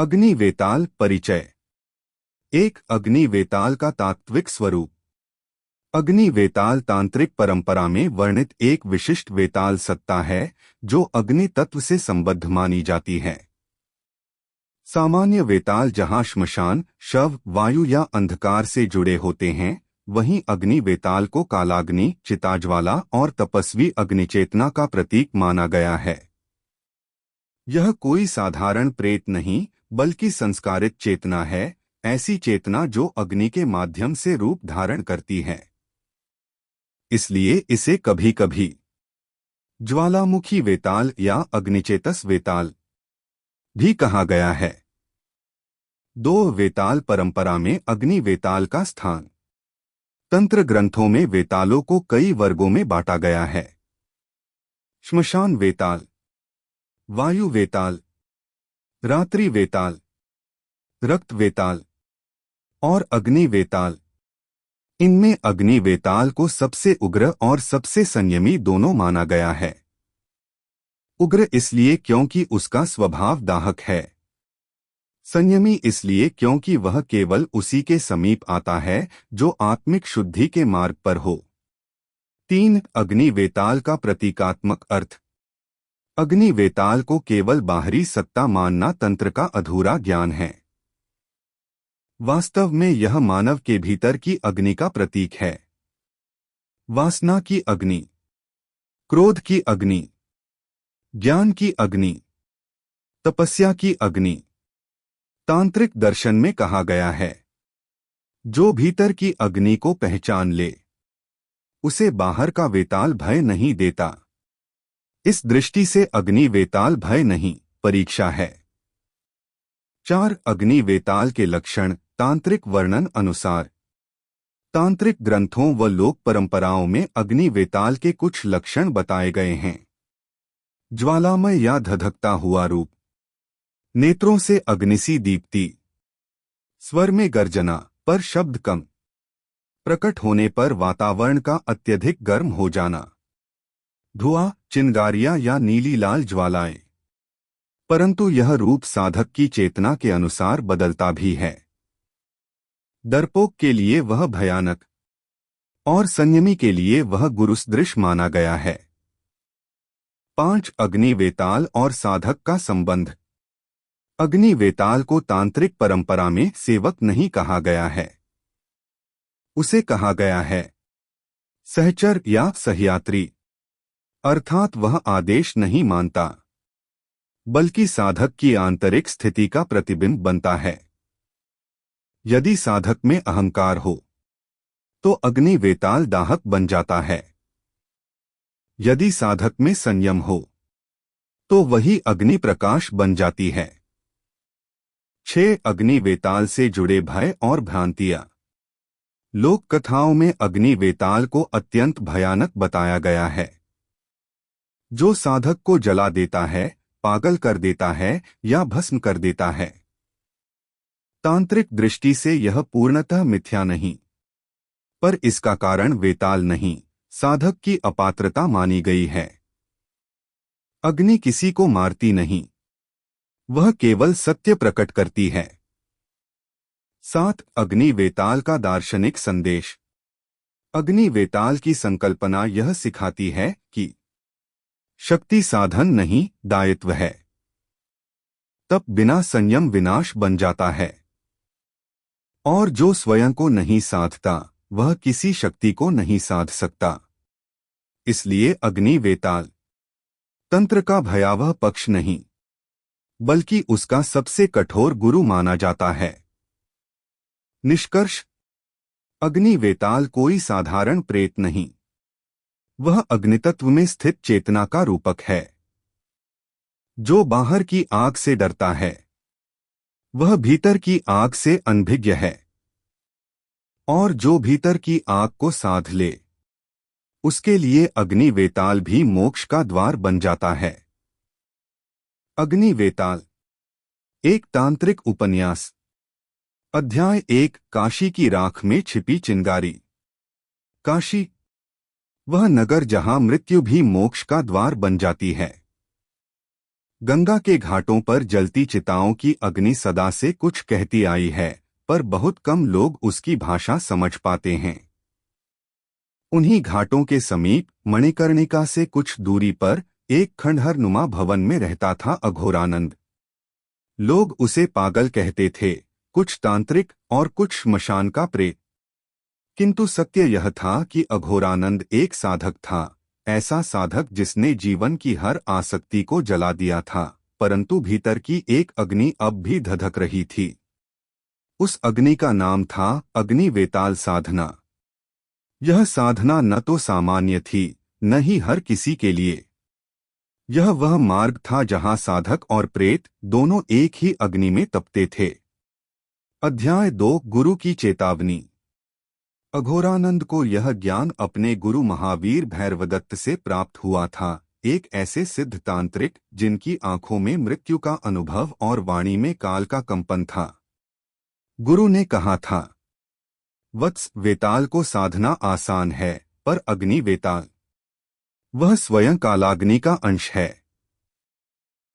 अग्नि वेताल परिचय। एक अग्नि वेताल का तात्विक स्वरूप। अग्नि वेताल तांत्रिक परंपरा में वर्णित एक विशिष्ट वेताल सत्ता है जो अग्नि तत्व से संबद्ध मानी जाती है। सामान्य वेताल जहां श्मशान, शव, वायु या अंधकार से जुड़े होते हैं, वहीं अग्नि वेताल को कालाग्नि, चिताज्वाला और तपस्वी अग्निचेतना का प्रतीक माना गया है। यह कोई साधारण प्रेत नहीं, बल्कि संस्कारित चेतना है, ऐसी चेतना जो अग्नि के माध्यम से रूप धारण करती है। इसलिए इसे कभी कभी ज्वालामुखी वेताल या अग्निचेतस वेताल भी कहा गया है। दो वेताल परंपरा में अग्नि वेताल का स्थान। तंत्र ग्रंथों में वेतालों को कई वर्गों में बांटा गया है। श्मशान वेताल, वायु वेताल, रात्रि वेताल, रक्त वेताल और अग्नि वेताल। इनमें अग्नि वेताल को सबसे उग्र और सबसे संयमी दोनों माना गया है। उग्र इसलिए क्योंकि उसका स्वभाव दाहक है। संयमी इसलिए क्योंकि वह केवल उसी के समीप आता है जो आत्मिक शुद्धि के मार्ग पर हो। 3. अग्नि वेताल का प्रतीकात्मक अर्थ। अग्नि वेताल को केवल बाहरी सत्ता मानना तंत्र का अधूरा ज्ञान है। वास्तव में यह मानव के भीतर की अग्नि का प्रतीक है। वासना की अग्नि, क्रोध की अग्नि, ज्ञान की अग्नि, तपस्या की अग्नि। तांत्रिक दर्शन में कहा गया है, जो भीतर की अग्नि को पहचान ले, उसे बाहर का वेताल भय नहीं देता। इस दृष्टि से अग्नि वेताल भय नहीं, परीक्षा है। 4. अग्नि वेताल के लक्षण। तांत्रिक वर्णन अनुसार तांत्रिक ग्रंथों व लोक परंपराओं में अग्नि वेताल के कुछ लक्षण बताए गए हैं। ज्वालामय या धधकता हुआ रूप, नेत्रों से अग्निसी दीप्ति, स्वर में गर्जना पर शब्द कम, प्रकट होने पर वातावरण का अत्यधिक गर्म हो जाना, धुआं, चिंगारियां या नीली लाल ज्वालाएं। परंतु यह रूप साधक की चेतना के अनुसार बदलता भी है। डरपोक के लिए वह भयानक और संयमी के लिए वह गुरुसदृश माना गया है। 5. अग्नि वेताल और साधक का संबंध। अग्नि वेताल को तांत्रिक परंपरा में सेवक नहीं कहा गया है। उसे कहा गया है सहचर या सहयात्री, अर्थात वह आदेश नहीं मानता, बल्कि साधक की आंतरिक स्थिति का प्रतिबिंब बनता है। यदि साधक में अहंकार हो तो अग्नि वेताल दाहक बन जाता है। यदि साधक में संयम हो तो वही अग्नि प्रकाश बन जाती है। 6. अग्नि वेताल से जुड़े भय और भ्रांतियां। लोक कथाओं में अग्नि वेताल को अत्यंत भयानक बताया गया है, जो साधक को जला देता है, पागल कर देता है या भस्म कर देता है। तांत्रिक दृष्टि से यह पूर्णतः मिथ्या नहीं, पर इसका कारण वेताल नहीं, साधक की अपात्रता मानी गई है। अग्नि किसी को मारती नहीं, वह केवल सत्य प्रकट करती है। 7. अग्नि वेताल का दार्शनिक संदेश। अग्नि वेताल की संकल्पना यह सिखाती है कि शक्ति साधन नहीं, दायित्व है। तप बिना संयम विनाश बन जाता है, और जो स्वयं को नहीं साधता वह किसी शक्ति को नहीं साध सकता। इसलिए अग्नि वेताल तंत्र का भयावह पक्ष नहीं, बल्कि उसका सबसे कठोर गुरु माना जाता है। निष्कर्ष। अग्नि वेताल कोई साधारण प्रेत नहीं, वह अग्नितत्व में स्थित चेतना का रूपक है। जो बाहर की आग से डरता है वह भीतर की आग से अनभिज्ञ है, और जो भीतर की आग को साध ले उसके लिए अग्नि वेताल भी मोक्ष का द्वार बन जाता है। अग्नि वेताल एक तांत्रिक उपन्यास। अध्याय 1। काशी की राख में छिपी चिंगारी। काशी, वह नगर जहां मृत्यु भी मोक्ष का द्वार बन जाती है। गंगा के घाटों पर जलती चिताओं की अग्नि सदा से कुछ कहती आई है, पर बहुत कम लोग उसकी भाषा समझ पाते हैं। उन्हीं घाटों के समीप मणिकर्णिका से कुछ दूरी पर एक खंडहर नुमा भवन में रहता था अघोरानंद। लोग उसे पागल कहते थे, कुछ तांत्रिक और कुछ श्मशान का प्रेत। किंतु सत्य यह था कि अघोरानंद एक साधक था, ऐसा साधक जिसने जीवन की हर आसक्ति को जला दिया था, परंतु भीतर की एक अग्नि अब भी धधक रही थी। उस अग्नि का नाम था अग्नि वेताल साधना। यह साधना न तो सामान्य थी, न ही हर किसी के लिए। यह वह मार्ग था जहां साधक और प्रेत दोनों एक ही अग्नि में तपते थे। अध्याय 2 गुरु की चेतावनी। अघोरानंद को यह ज्ञान अपने गुरु महावीर भैरवदत्त से प्राप्त हुआ था, एक ऐसे सिद्ध तांत्रिक जिनकी आंखों में मृत्यु का अनुभव और वाणी में काल का कंपन था। गुरु ने कहा था, वत्स, वेताल को साधना आसान है, पर अग्नि वेताल, वह स्वयं कालाग्नि का अंश है।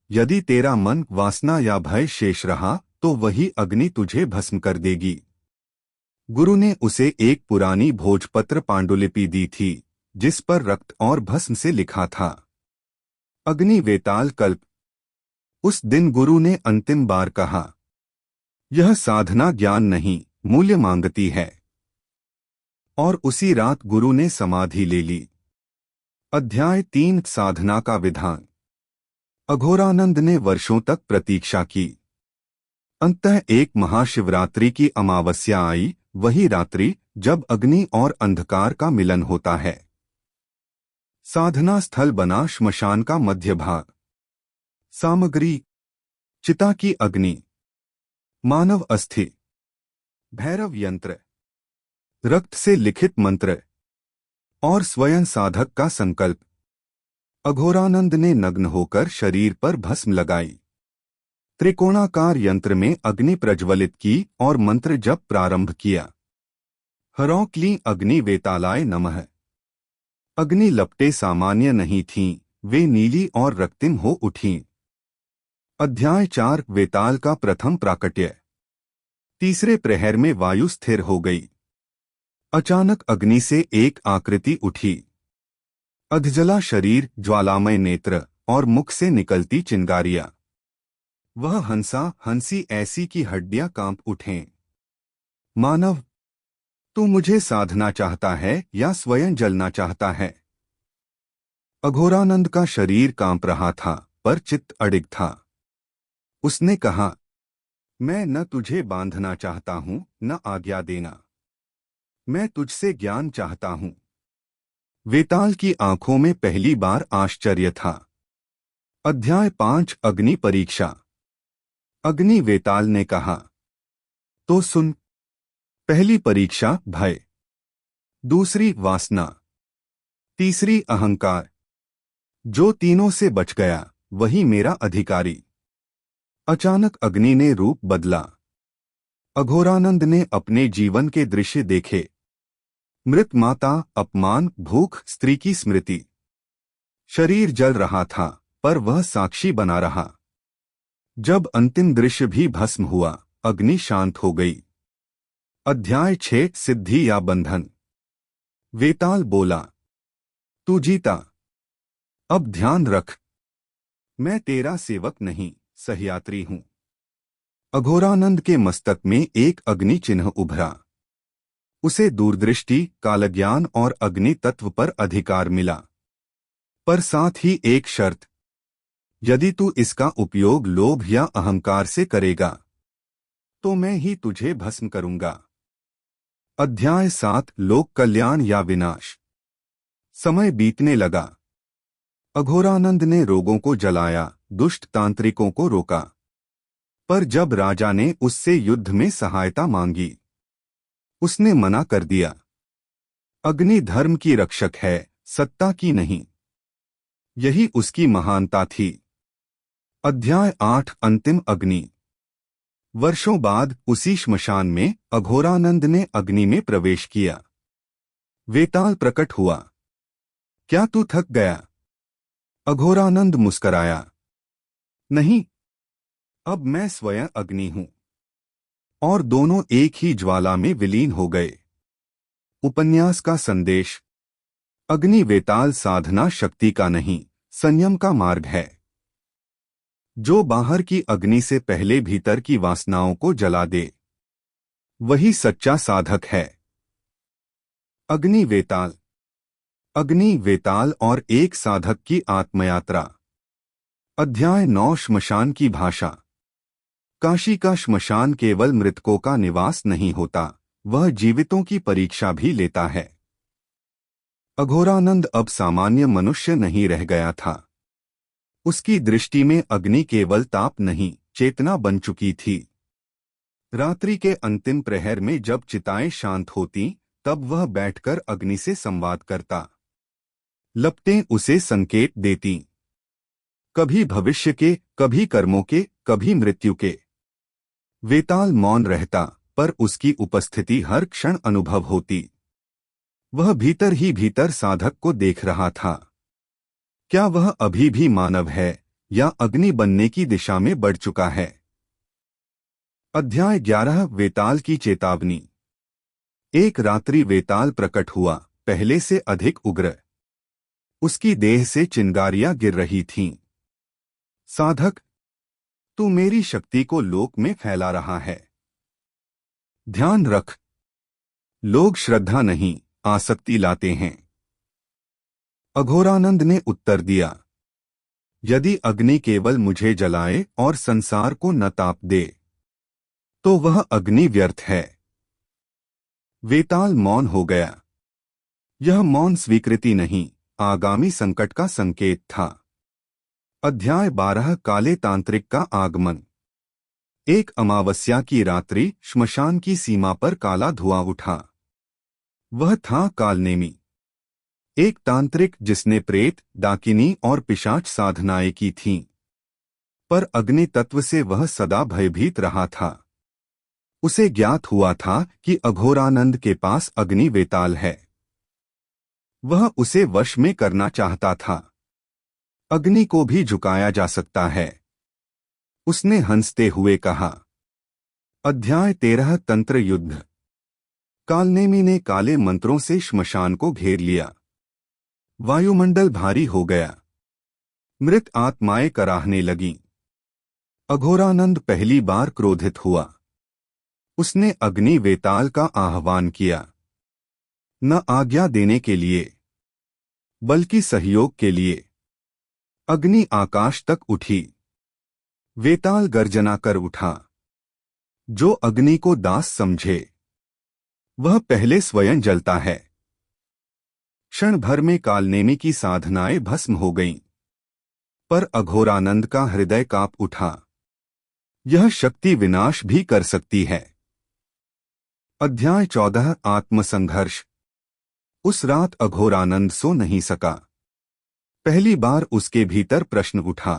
यदि तेरा मन, वासना या भय शेष रहा तो वही अग्नि तुझे भस्म कर देगी। गुरु ने उसे एक पुरानी भोजपत्र पांडुलिपि दी थी, जिस पर रक्त और भस्म से लिखा था, अग्नि वेताल कल्प। उस दिन गुरु ने अंतिम बार कहा, यह साधना ज्ञान नहीं, मूल्य मांगती है। और उसी रात गुरु ने समाधि ले ली। अध्याय 3 साधना का विधान। अघोरानंद ने वर्षों तक प्रतीक्षा की। अंततः एक महाशिवरात्रि की अमावस्या आई, वही रात्रि जब अग्नि और अंधकार का मिलन होता है। साधना स्थल बना श्मशान का मध्य भाग। सामग्री: चिता की अग्नि, मानव अस्थि, भैरव यंत्र, रक्त से लिखित मंत्र और स्वयं साधक का संकल्प। अघोरानंद ने नग्न होकर शरीर पर भस्म लगाई। त्रिकोणाकार यंत्र में अग्नि प्रज्वलित की और मंत्र जप प्रारंभ किया। हरौ क्लीं अग्नि वेतालाय नमः। अग्नि लपटें सामान्य नहीं थीं, वे नीली और रक्तिम हो उठीं। अध्याय 4 वेताल का प्रथम प्राकट्य। तीसरे प्रहर में वायु स्थिर हो गई। अचानक अग्नि से एक आकृति उठी। अधजला शरीर, ज्वालामय नेत्र और मुख से निकलती चिंगारियां। वह हंसा, हंसी ऐसी कि हड्डियां कांप उठें। मानव, तू मुझे साधना चाहता है या स्वयं जलना चाहता है? अघोरानंद का शरीर कांप रहा था, पर चित्त अडिग था। उसने कहा, मैं न तुझे बांधना चाहता हूं, न आज्ञा देना। मैं तुझसे ज्ञान चाहता हूं। वेताल की आंखों में पहली बार आश्चर्य था। अध्याय 5 अग्नि परीक्षा। अग्नि वेताल ने कहा, तो सुन। पहली परीक्षा भय, दूसरी वासना, तीसरी अहंकार। जो तीनों से बच गया वही मेरा अधिकारी। अचानक अग्नि ने रूप बदला। अघोरानंद ने अपने जीवन के दृश्य देखे। मृत माता, अपमान, भूख, स्त्री की स्मृति। शरीर जल रहा था, पर वह साक्षी बना रहा। जब अंतिम दृश्य भी भस्म हुआ, अग्नि शांत हो गई। अध्याय 6 सिद्धि या बंधन। वेताल बोला, तू जीता। अब ध्यान रख, मैं तेरा सेवक नहीं, सहयात्री हूं। अघोरानंद के मस्तक में एक अग्नि चिन्ह उभरा। उसे दूरदृष्टि, कालज्ञान और अग्नि तत्व पर अधिकार मिला, पर साथ ही एक शर्त, यदि तू इसका उपयोग लोभ या अहंकार से करेगा तो मैं ही तुझे भस्म करूंगा। अध्याय 7 लोक कल्याण या विनाश। समय बीतने लगा। अघोरानंद ने रोगों को जलाया, दुष्ट तांत्रिकों को रोका, पर जब राजा ने उससे युद्ध में सहायता मांगी, उसने मना कर दिया। अग्नि धर्म की रक्षक है, सत्ता की नहीं। यही उसकी महानता थी। अध्याय 8 अंतिम अग्नि। वर्षों बाद उसी श्मशान में अघोरानंद ने अग्नि में प्रवेश किया। वेताल प्रकट हुआ। क्या तू थक गया? अघोरानंद मुस्कराया। नहीं, अब मैं स्वयं अग्नि हूं। और दोनों एक ही ज्वाला में विलीन हो गए। उपन्यास का संदेश। अग्नि वेताल साधना शक्ति का नहीं, संयम का मार्ग है। जो बाहर की अग्नि से पहले भीतर की वासनाओं को जला दे, वही सच्चा साधक है। अग्नि वेताल। अग्नि वेताल और एक साधक की आत्मयात्रा। अध्याय 9। श्मशान की भाषा। काशी का श्मशान केवल मृतकों का निवास नहीं होता, वह जीवितों की परीक्षा भी लेता है। अघोरानंद अब सामान्य मनुष्य नहीं रह गया था। उसकी दृष्टि में अग्नि केवल ताप नहीं, चेतना बन चुकी थी। रात्रि के अंतिम प्रहर में जब चिताएं शांत होती, तब वह बैठकर अग्नि से संवाद करता। लपटें उसे संकेत देती, कभी भविष्य के, कभी कर्मों के, कभी मृत्यु के। वेताल मौन रहता, पर उसकी उपस्थिति हर क्षण अनुभव होती। वह भीतर ही भीतर साधक को देख रहा था। क्या वह अभी भी मानव है, या अग्नि बनने की दिशा में बढ़ चुका है? अध्याय 11। वेताल की चेतावनी। एक रात्रि वेताल प्रकट हुआ, पहले से अधिक उग्र। उसकी देह से चिंगारियां गिर रही थीं। साधक, तू मेरी शक्ति को लोक में फैला रहा है। ध्यान रख, लोग श्रद्धा नहीं, आसक्ति लाते हैं। अघोरानंद ने उत्तर दिया, यदि अग्नि केवल मुझे जलाए और संसार को न ताप दे, तो वह अग्नि व्यर्थ है। वेताल मौन हो गया। यह मौन स्वीकृति नहीं, आगामी संकट का संकेत था। अध्याय 12। काले तांत्रिक का आगमन। एक अमावस्या की रात्रि श्मशान की सीमा पर काला धुआं उठा। वह था कालनेमी, एक तांत्रिक जिसने प्रेत, डाकिनी और पिशाच साधनाएं की थीं। पर अग्नि तत्व से वह सदा भयभीत रहा था। उसे ज्ञात हुआ था कि अघोरानंद के पास अग्नि वेताल है। वह उसे वश में करना चाहता था। अग्नि को भी झुकाया जा सकता है, उसने हंसते हुए कहा। अध्याय 13। तंत्र युद्ध। कालनेमी ने काले मंत्रों से श्मशान को घेर लिया। वायुमंडल भारी हो गया। मृत आत्माएं कराहने लगीं। अघोरानंद पहली बार क्रोधित हुआ। उसने अग्नि वेताल का आह्वान किया, न आज्ञा देने के लिए, बल्कि सहयोग के लिए। अग्नि आकाश तक उठी। वेताल गर्जना कर उठा। जो अग्नि को दास समझे, वह पहले स्वयं जलता है। क्षण भर में कालनेमी की साधनाएं भस्म हो गईं। पर अघोरानंद का हृदय कांप उठा। यह शक्ति विनाश भी कर सकती है। अध्याय 14। आत्मसंघर्ष। उस रात अघोरानंद सो नहीं सका। पहली बार उसके भीतर प्रश्न उठा,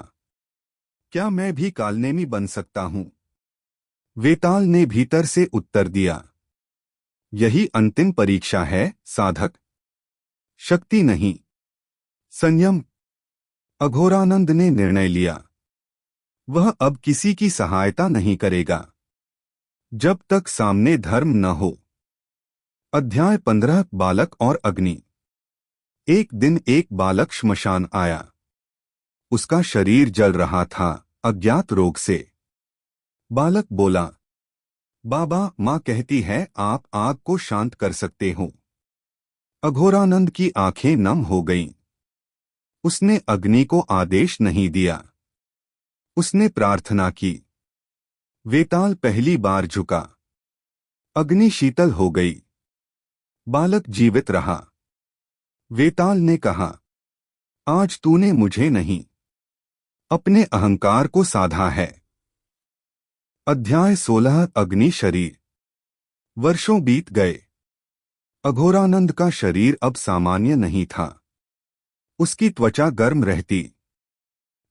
क्या मैं भी कालनेमी बन सकता हूं? वेताल ने भीतर से उत्तर दिया, यही अंतिम परीक्षा है साधक। शक्ति नहीं, संयम। अघोरानंद ने निर्णय लिया। वह अब किसी की सहायता नहीं करेगा, जब तक सामने धर्म न हो। अध्याय 15। बालक और अग्नि। एक दिन एक बालक श्मशान आया। उसका शरीर जल रहा था, अज्ञात रोग से। बालक बोला, बाबा, माँ कहती है आप आग को शांत कर सकते हो। अघोरानंद की आंखें नम हो गईं। उसने अग्नि को आदेश नहीं दिया। उसने प्रार्थना की। वेताल पहली बार झुका। अग्नि शीतल हो गई। बालक जीवित रहा। वेताल ने कहा, आज तूने मुझे नहीं, अपने अहंकार को साधा है। अध्याय 16। अग्नि शरीर। वर्षों बीत गए। अघोरानंद का शरीर अब सामान्य नहीं था। उसकी त्वचा गर्म रहती।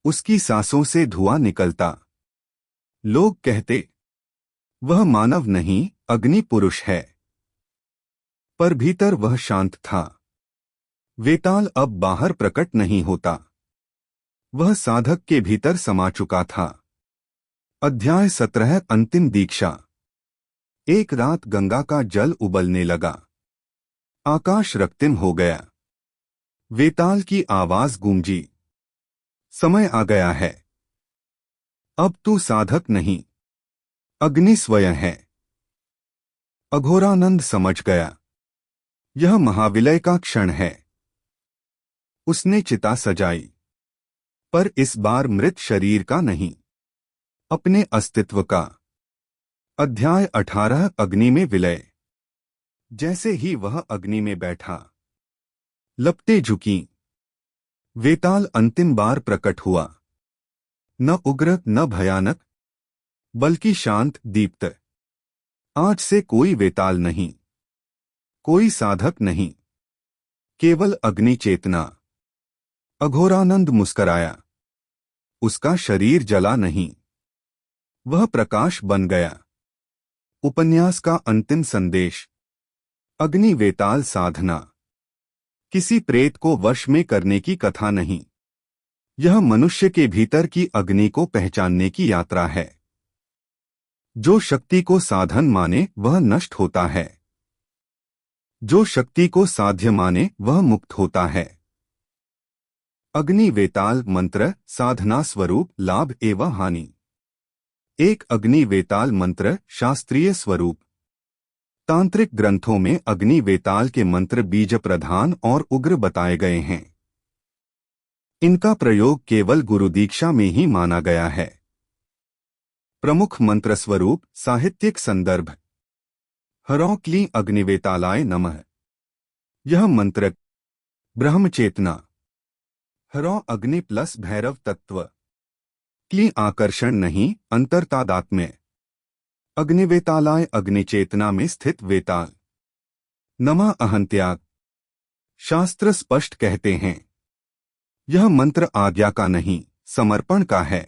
उसकी सांसों से धुआं निकलता। लोग कहते, वह मानव नहीं, अग्नि पुरुष है। पर भीतर वह शांत था। वेताल अब बाहर प्रकट नहीं होता। वह साधक के भीतर समा चुका था। अध्याय 17 अंतिम दीक्षा। एक रात गंगा का जल उबलने लगा। आकाश रक्तिम हो गया। वेताल की आवाज गूंजी। समय आ गया है। अब तू साधक नहीं, अग्नि स्वयं है। अघोरानंद समझ गया, यह महाविलय का क्षण है। उसने चिता सजाई, पर इस बार मृत शरीर का नहीं, अपने अस्तित्व का। अध्याय 18 अग्नि में विलय। जैसे ही वह अग्नि में बैठा, लपटें झुकीं। वेताल अंतिम बार प्रकट हुआ। न उग्र न भयानक, बल्कि शांत दीप्त। आज से कोई वेताल नहीं, कोई साधक नहीं, केवल अग्नि चेतना। अघोरानंद मुस्कराया। उसका शरीर जला नहीं, वह प्रकाश बन गया। उपन्यास का अंतिम संदेश। अग्नि वेताल साधना किसी प्रेत को वश में करने की कथा नहीं। यह मनुष्य के भीतर की अग्नि को पहचानने की यात्रा है। जो शक्ति को साधन माने वह नष्ट होता है, जो शक्ति को साध्य माने वह मुक्त होता है। अग्नि वेताल मंत्र साधना स्वरूप लाभ एवं हानि। एक अग्नि वेताल मंत्र शास्त्रीय स्वरूप। तांत्रिक ग्रंथों में अग्नि वेताल के मंत्र बीज प्रधान और उग्र बताए गए हैं। इनका प्रयोग केवल गुरु दीक्षा में ही माना गया है। प्रमुख मंत्र स्वरूप साहित्यिक संदर्भ। हरौ क्लीं अग्निवेतालाय नमः। यह मंत्र ब्रह्म चेतना। हरौ अग्नि प्लस भैरव तत्व। क्लीं आकर्षण नहीं, अंतर्तादात्म्य। अग्निवेतालाय अग्नि चेतना में स्थित वेताल। नमः अहंत्याग। शास्त्र स्पष्ट कहते हैं, यह मंत्र आज्ञा का नहीं, समर्पण का है।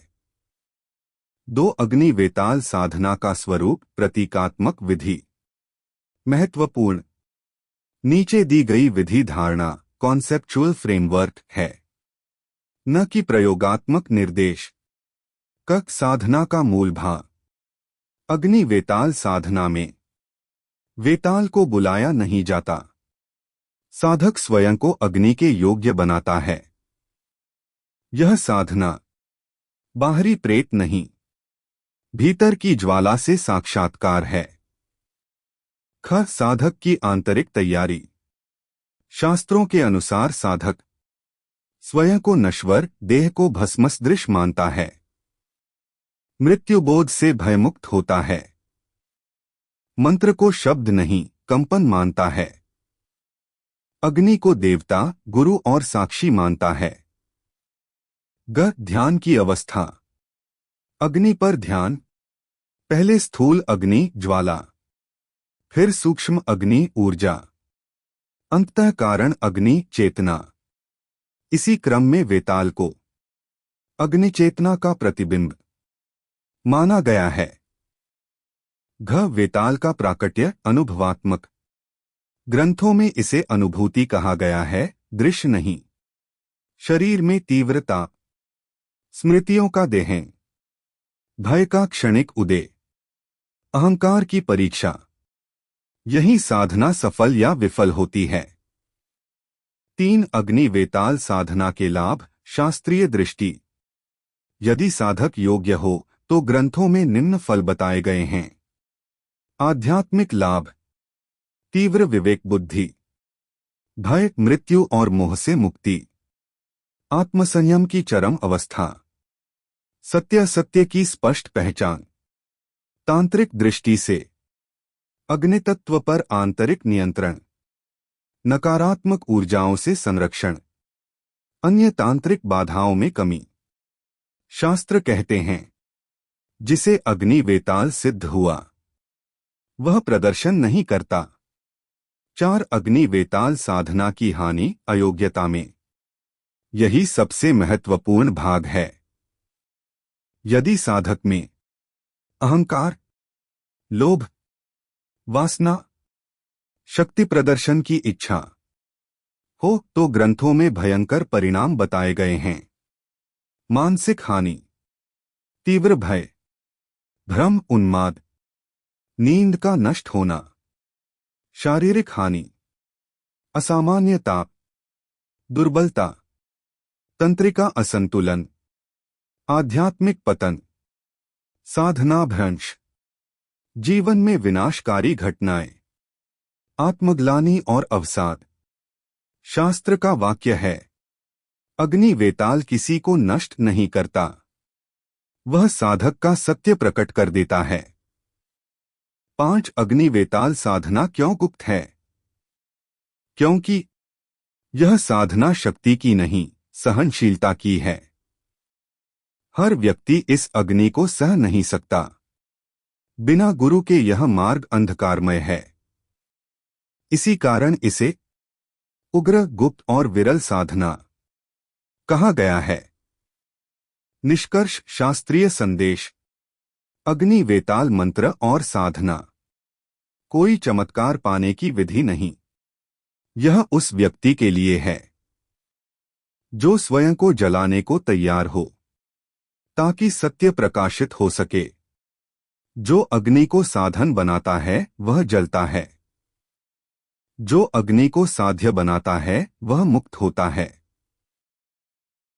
दो अग्नि वेताल साधना का स्वरूप प्रतीकात्मक विधि। महत्वपूर्ण। नीचे दी गई विधि धारणा कॉन्सेप्चुअल फ्रेमवर्क है, न कि प्रयोगात्मक निर्देश। कक साधना का मूल भाव। अग्नि वेताल साधना में वेताल को बुलाया नहीं जाता, साधक स्वयं को अग्नि के योग्य बनाता है। यह साधना बाहरी प्रेत नहीं, भीतर की ज्वाला से साक्षात्कार है। ख साधक की आंतरिक तैयारी। शास्त्रों के अनुसार साधक स्वयं को नश्वर, देह को भस्मसदृश मानता है। मृत्युबोध से भयमुक्त होता है। मंत्र को शब्द नहीं, कंपन मानता है। अग्नि को देवता, गुरु और साक्षी मानता है। ग ध्यान की अवस्था। अग्नि पर ध्यान। पहले स्थूल अग्नि ज्वाला, फिर सूक्ष्म अग्नि ऊर्जा, अंततः कारण अग्नि चेतना। इसी क्रम में वेताल को अग्नि चेतना का प्रतिबिंब माना गया है। घ वेताल का प्राकट्य अनुभवात्मक। ग्रंथों में इसे अनुभूति कहा गया है, दृश्य नहीं। शरीर में तीव्रता, स्मृतियों का देहन, भय का क्षणिक उदय, अहंकार की परीक्षा। यही साधना सफल या विफल होती है। 3 अग्नि वेताल साधना के लाभ शास्त्रीय दृष्टि। यदि साधक योग्य हो तो ग्रंथों में निम्न फल बताए गए हैं। आध्यात्मिक लाभ। तीव्र विवेक बुद्धि, भय मृत्यु और मोह से मुक्ति, आत्मसंयम की चरम अवस्था, सत्य सत्य की स्पष्ट पहचान। तांत्रिक दृष्टि से अग्नितत्व पर आंतरिक नियंत्रण, नकारात्मक ऊर्जाओं से संरक्षण, अन्य तांत्रिक बाधाओं में कमी। शास्त्र कहते हैं, जिसे अग्नि वेताल सिद्ध हुआ वह प्रदर्शन नहीं करता। 4 अग्नि वेताल साधना की हानि अयोग्यता में। यही सबसे महत्वपूर्ण भाग है। यदि साधक में अहंकार, लोभ, वासना, शक्ति प्रदर्शन की इच्छा हो तो ग्रंथों में भयंकर परिणाम बताए गए हैं। मानसिक हानि, तीव्र भय, भ्रम उन्माद, नींद का नष्ट होना, शारीरिक हानि, असामान्य ताप, दुर्बलता, तंत्रिका असंतुलन, आध्यात्मिक पतन, साधना भ्रंश, जीवन में विनाशकारी घटनाएं, आत्मग्लानि और अवसाद। शास्त्र का वाक्य है, अग्नि वेताल किसी को नष्ट नहीं करता, वह साधक का सत्य प्रकट कर देता है। 5 अग्नि वेताल साधना क्यों गुप्त है? क्योंकि यह साधना शक्ति की नहीं, सहनशीलता की है। हर व्यक्ति इस अग्नि को सह नहीं सकता। बिना गुरु के यह मार्ग अंधकारमय है। इसी कारण इसे उग्र, गुप्त और विरल साधना कहा गया है। निष्कर्ष, शास्त्रीय संदेश, अग्नि वेताल मंत्र और साधना कोई चमत्कार पाने की विधि नहीं। यह उस व्यक्ति के लिए है जो स्वयं को जलाने को तैयार हो ताकि सत्य प्रकाशित हो सके। जो अग्नि को साधन बनाता है वह जलता है, जो अग्नि को साध्य बनाता है वह मुक्त होता है।